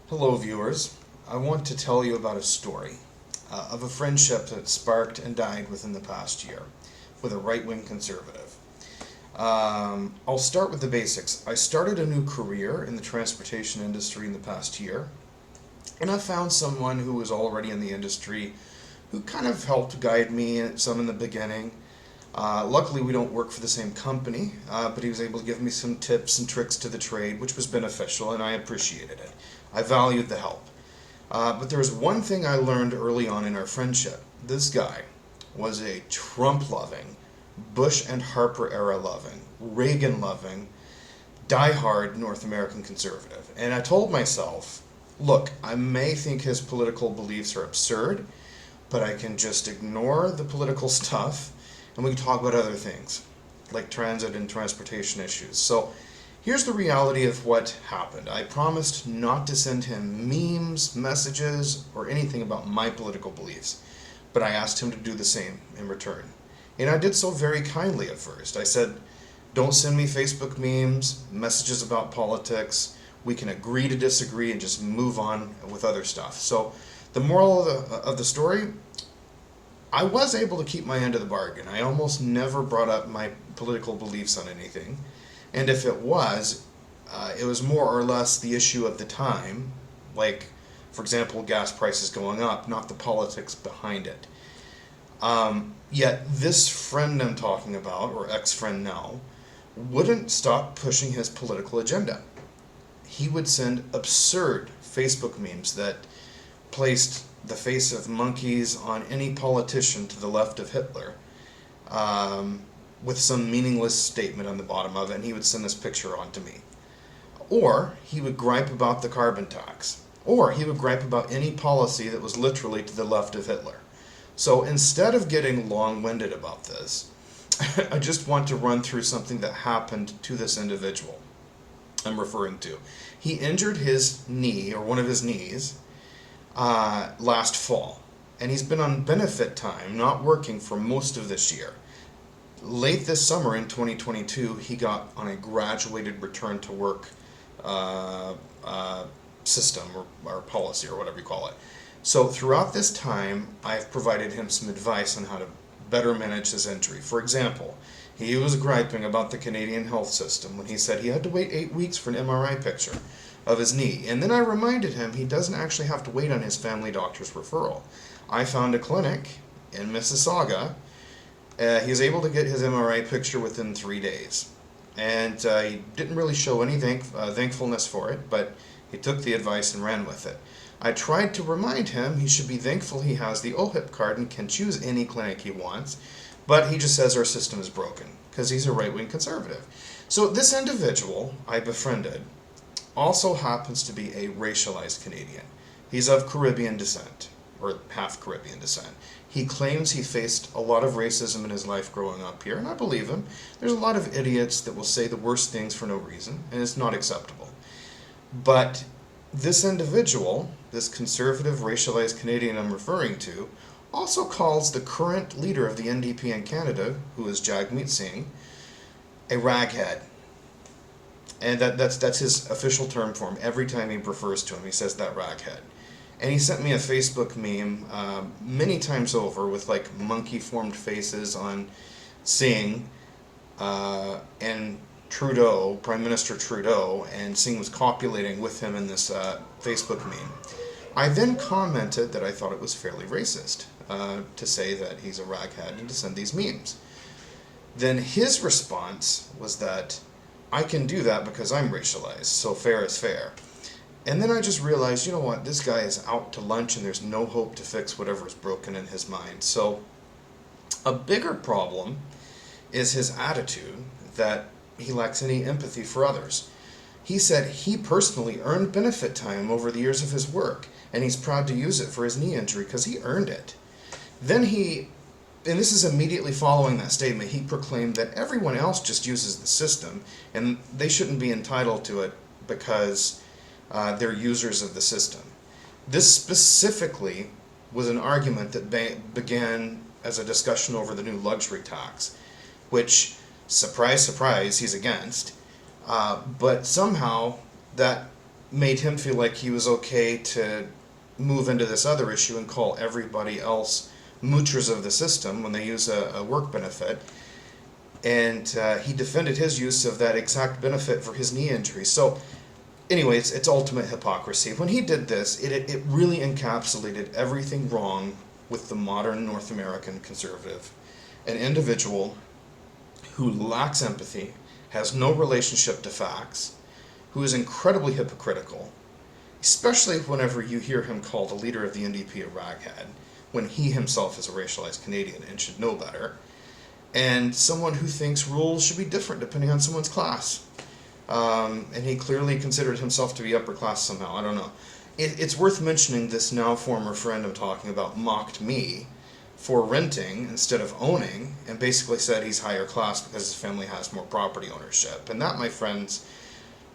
Hello, viewers. I want to tell you about a story of a friendship that sparked and died within the past year with a right-wing conservative. I'll start with the basics. I started a new career in the transportation industry in the past year, and I found someone who was already in the industry who kind of helped guide me some in the beginning. Luckily, we don't work for the same company, but he was able to give me some tips and tricks to the trade, which was beneficial, and I appreciated it. I valued the help. But there was one thing I learned early on in our friendship. This guy was a Trump-loving, Bush and Harper era-loving, Reagan-loving, die-hard North American conservative. And I told myself, look, I may think his political beliefs are absurd, but I can just ignore the political stuff and we can talk about other things, like transit and transportation issues. So here's the reality of what happened. I promised not to send him memes, messages, or anything about my political beliefs, but I asked him to do the same in return. And I did so very kindly at first. I said, don't send me Facebook memes, messages about politics. We can agree to disagree and just move on with other stuff. So the moral of the story, I was able to keep my end of the bargain. I almost never brought up my political beliefs on anything. And if it was more or less the issue of the time, like, for example, gas prices going up, not the politics behind it. Yet this friend I'm talking about, or ex-friend now, wouldn't stop pushing his political agenda. He would send absurd Facebook memes that placed the face of monkeys on any politician to the left of Hitler, with some meaningless statement on the bottom of it, and he would send this picture on to me. Or he would gripe about the carbon tax. Or he would gripe about any policy that was literally to the left of Hitler. So instead of getting long-winded about this, I just want to run through something that happened to this individual I'm referring to. He injured his knee, or one of his knees, last fall. And he's been on benefit time, not working for most of this year. Late this summer in 2022, he got on a graduated return to work system or policy or whatever you call it. So throughout this time, I've provided him some advice on how to better manage his injury. For example, he was griping about the Canadian health system when he said he had to wait 8 weeks for an MRI picture of his knee. And then I reminded him he doesn't actually have to wait on his family doctor's referral. I found a clinic in Mississauga. He was able to get his MRI picture within 3 days. And he didn't really show any thankfulness for it, but he took the advice and ran with it. I tried to remind him he should be thankful he has the OHIP card and can choose any clinic he wants, but he just says our system is broken, because he's a right-wing conservative. So this individual I befriended also happens to be a racialized Canadian. He's of Caribbean descent, or half Caribbean descent. He claims he faced a lot of racism in his life growing up here, and I believe him. There's a lot of idiots that will say the worst things for no reason, and it's not acceptable. But this individual, this conservative racialized Canadian I'm referring to, also calls the current leader of the NDP in Canada, who is Jagmeet Singh, a raghead. And that's his official term for him. Every time he refers to him, he says that raghead. And he sent me a Facebook meme many times over with like monkey-formed faces on Singh and Trudeau, Prime Minister Trudeau, and Singh was copulating with him in this Facebook meme. I then commented that I thought it was fairly racist to say that he's a raghead and to send these memes. Then his response was that I can do that because I'm racialized, so fair is fair. And then I just realized, you know what, this guy is out to lunch and there's no hope to fix whatever's broken in his mind. So a bigger problem is his attitude that he lacks any empathy for others. He said he personally earned benefit time over the years of his work, and he's proud to use it for his knee injury because he earned it. Then and this is immediately following that statement, he proclaimed that everyone else just uses the system, and they shouldn't be entitled to it because they're users of the system. This specifically was an argument that began as a discussion over the new luxury tax, which, surprise, surprise, he's against. But somehow that made him feel like he was okay to move into this other issue and call everybody else moochers of the system when they use a work benefit. And he defended his use of that exact benefit for his knee injury. So anyway, it's ultimate hypocrisy. When he did this, it really encapsulated everything wrong with the modern North American conservative. An individual who lacks empathy, has no relationship to facts, who is incredibly hypocritical, especially whenever you hear him call the leader of the NDP a raghead, when he himself is a racialized Canadian and should know better, and someone who thinks rules should be different depending on someone's class. And he clearly considered himself to be upper class somehow. I don't know. It's worth mentioning this now former friend I'm talking about mocked me for renting instead of owning, and basically said he's higher class because his family has more property ownership. And that, my friends,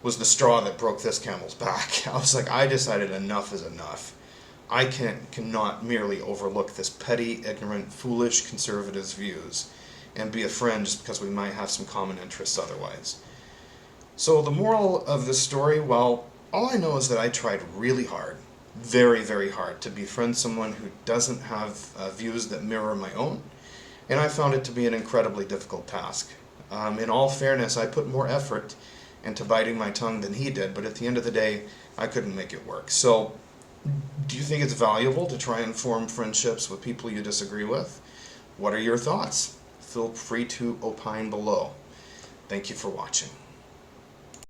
was the straw that broke this camel's back. I was like, I decided enough is enough. I cannot merely overlook this petty, ignorant, foolish conservative's views and be a friend just because we might have some common interests otherwise. So the moral of this story, well, all I know is that I tried really hard, very, very hard, to befriend someone who doesn't have views that mirror my own, and I found it to be an incredibly difficult task. In all fairness, I put more effort into biting my tongue than he did, but at the end of the day, I couldn't make it work. So, do you think it's valuable to try and form friendships with people you disagree with? What are your thoughts? Feel free to opine below. Thank you for watching.